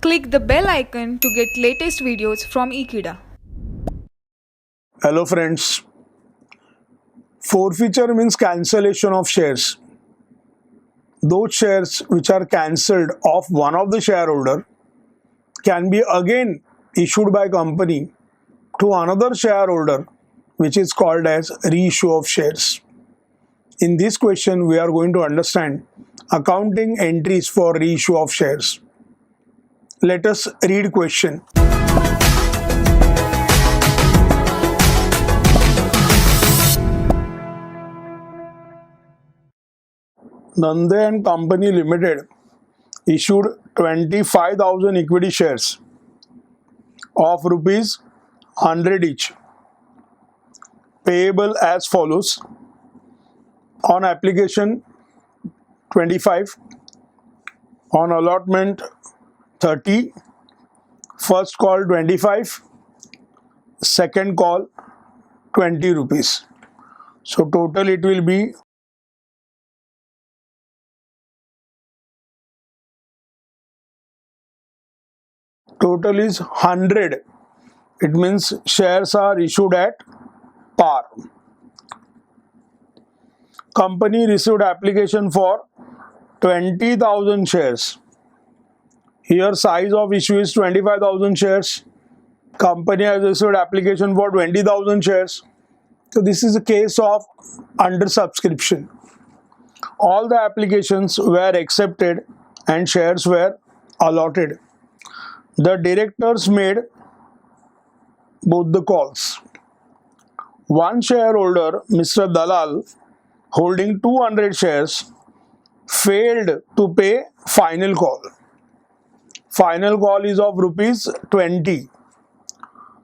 Click the bell icon to get latest videos from Ekeeda. Hello friends. Forfeiture means cancellation of shares. Those shares which are cancelled of one of the shareholder can be again issued by company to another shareholder, which is called as reissue of shares. In this question, we are going to understand accounting entries for reissue of shares. Let us read question. Nande and Company Limited issued 25,000 equity shares of rupees 100 each, payable as follows. On application 25, on allotment 30, first call 25, second call 20 rupees. So total it will be total is 100. It means shares are issued at par. Company received application for 20,000 shares. Here size of issue is 25,000 shares. Company has received application for 20,000 shares. So this is a case of undersubscription. All the applications were accepted and shares were allotted. The directors made both the calls. One shareholder, Mr. Dalal, holding 200 shares, failed to pay final call. Final call is of rupees 20.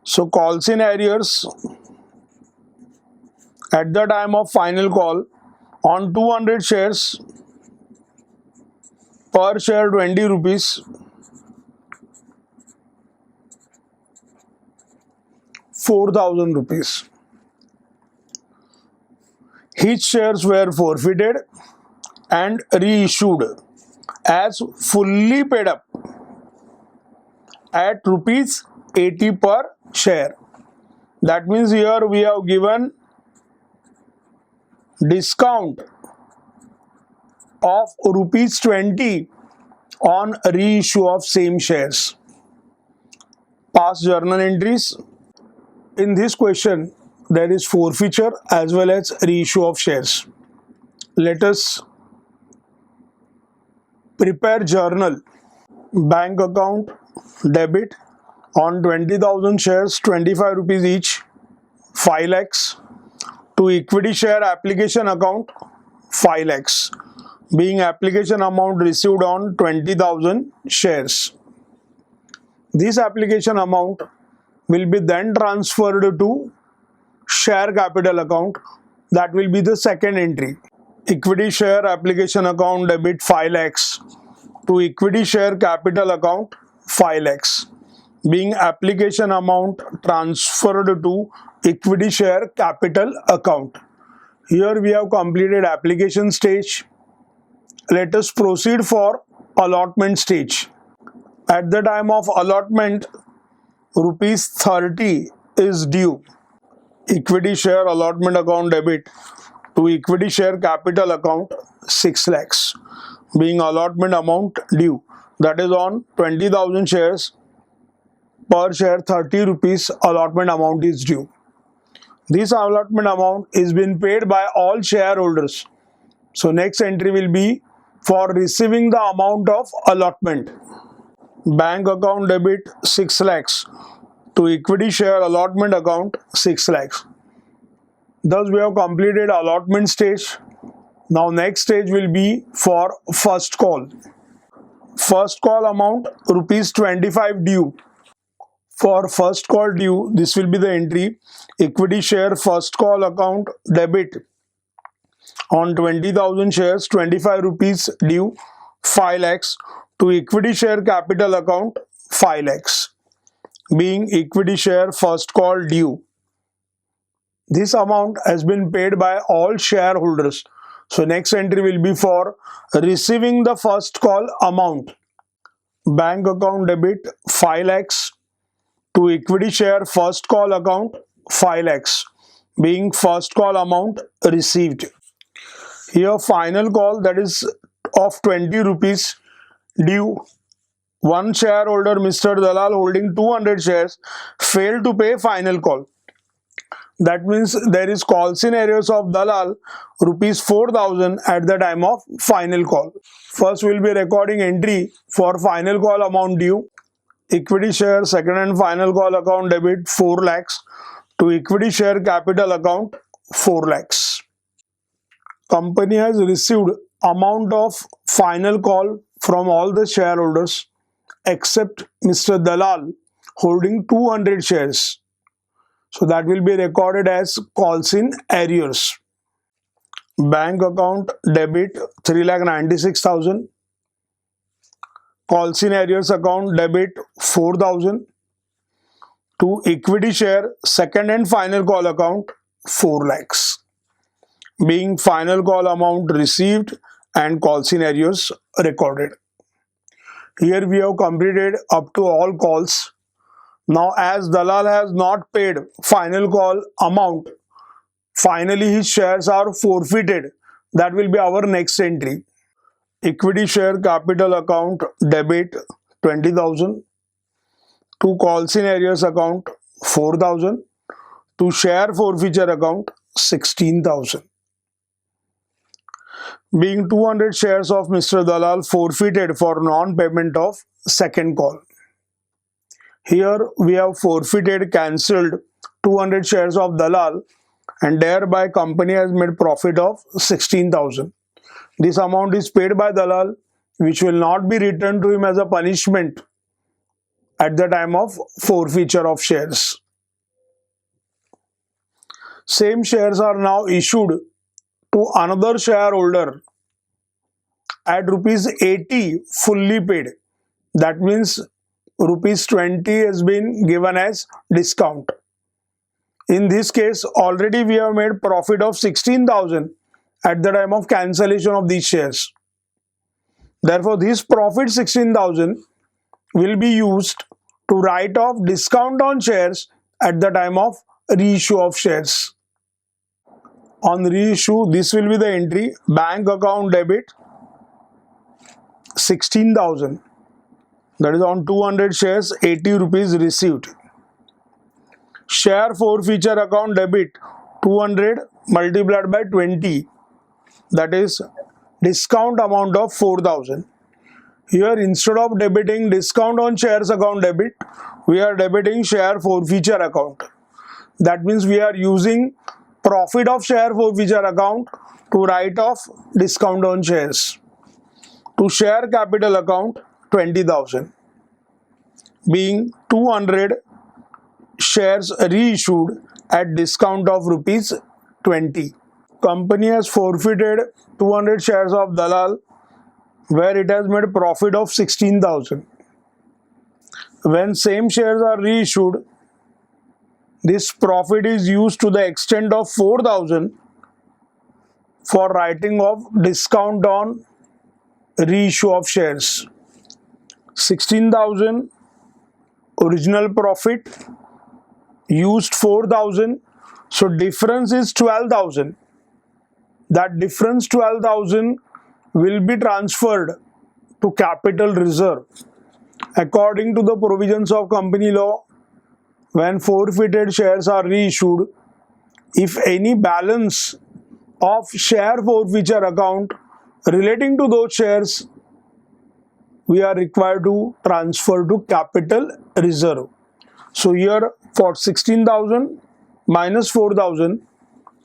So calls in arrears at the time of final call on 200 shares, per share 20 rupees, 4,000 rupees. His shares were forfeited and reissued as fully paid up at rupees 80 per share. That means here we have given discount of rupees 20 on reissue of same shares. Past journal entries. In this question, there is forfeiture as well as reissue of shares. Let us prepare journal. Bank account debit on 20,000 shares, 25 rupees each, 5 lakhs. To equity share application account, 5 lakhs, being application amount received on 20,000 shares. This application amount will be then transferred to share capital account. That will be the second entry. Equity share application account debit 5 lakhs to equity share capital account 5 lakhs, being application amount transferred to equity share capital account. Here we have completed application stage. Let us proceed for allotment stage. At the time of allotment, rupees 30 is due. Equity share allotment account debit to equity share capital account 6 lakhs, being allotment amount due. That is on 20,000 shares, per share 30 rupees allotment amount is due. This allotment amount is being paid by all shareholders. So next entry will be for receiving the amount of allotment. Bank account debit 6 lakhs to equity share allotment account 6 lakhs. Thus we have completed allotment stage. Now next stage will be for first call. First call amount rupees 25 due. For first call due, this will be the entry. Equity share first call account debit on 20,000 shares, 25 rupees due, 5 lakhs to equity share capital account 5 lakhs, being equity share first call due. This amount has been paid by all shareholders. So next entry will be for receiving the first call amount. bank account debit 5 lakhs, to equity share first call account 5 lakhs, being first call amount received. Here final call, that is of 20 rupees due. One shareholder, Mr. Dalal, holding 200 shares, failed to pay final call. That means there is call scenarios of Dalal rupees 4,000 at the time of final call. First we will be recording entry for final call amount due. Equity share second and final call account debit 4 lakhs, to equity share capital account 4 lakhs. Company has received amount of final call from all the shareholders except Mr. Dalal holding 200 shares. So that will be recorded as calls in arrears. Bank account debit 3,96,000. Calls in arrears account debit 4,000. To equity share second and final call account 4 lakhs, being final call amount received and calls in arrears recorded. Here we have completed up to all calls. Now as Dalal has not paid final call amount, finally his shares are forfeited. That will be our next entry. Equity share capital account debit 20,000. To calls in arrears account 4,000. To share forfeiture account 16,000. Being 200 shares of Mr. Dalal forfeited for non-payment of second call. Here we have forfeited, cancelled 200 shares of Dalal, and thereby company has made profit of 16,000. This amount is paid by Dalal, which will not be returned to him as a punishment at the time of forfeiture of shares. Same shares are now issued to another shareholder at rupees 80 fully paid. That means rupees 20 has been given as discount. In this case, already we have made profit of 16,000 at the time of cancellation of these shares. Therefore, this profit 16,000 will be used to write off discount on shares at the time of reissue of shares. On reissue, this will be the entry: bank account debit 16,000. That is on 200 shares, 80 rupees received. Share forfeiture account debit 200 multiplied by 20. That is discount amount of 4,000. Here instead of debiting discount on shares account debit, we are debiting share forfeiture account. That means we are using profit of share forfeiture account to write off discount on shares. To share capital account 20,000, being 200 shares reissued at discount of rupees 20. Company has forfeited 200 shares of Dalal where it has made profit of 16,000. When same shares are reissued, this profit is used to the extent of 4,000 for writing off discount on reissue of shares. 16,000 original profit, used 4,000, so difference is 12,000. That difference 12,000 will be transferred to capital reserve. According to the provisions of company law, when forfeited shares are reissued, if any balance of share forfeiture account relating to those shares, we are required to transfer to capital reserve. So here for 16,000 minus 4,000,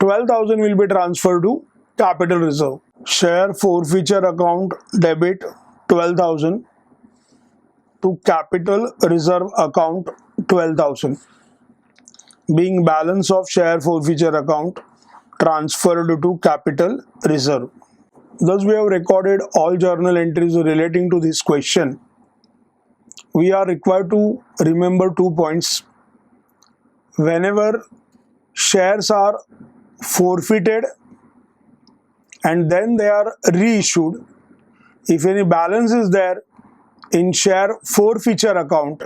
12,000 will be transferred to capital reserve. Share forfeiture account debit 12,000 to capital reserve account 12,000, being balance of share forfeiture account transferred to capital reserve. Thus we have recorded all journal entries relating to this question. We are required to remember 2 points. Whenever shares are forfeited and then they are reissued, if any balance is there, in share forfeiture account,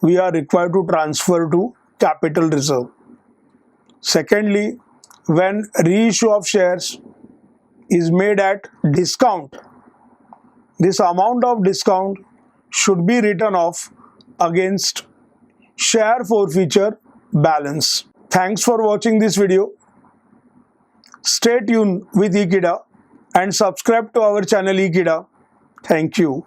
we are required to transfer to capital reserve. Secondly, when reissue of shares is made at discount, this amount of discount should be written off against share forfeiture balance. Thanks for watching this video. Stay tuned with Ekeeda and subscribe to our channel Ekeeda. Thank you.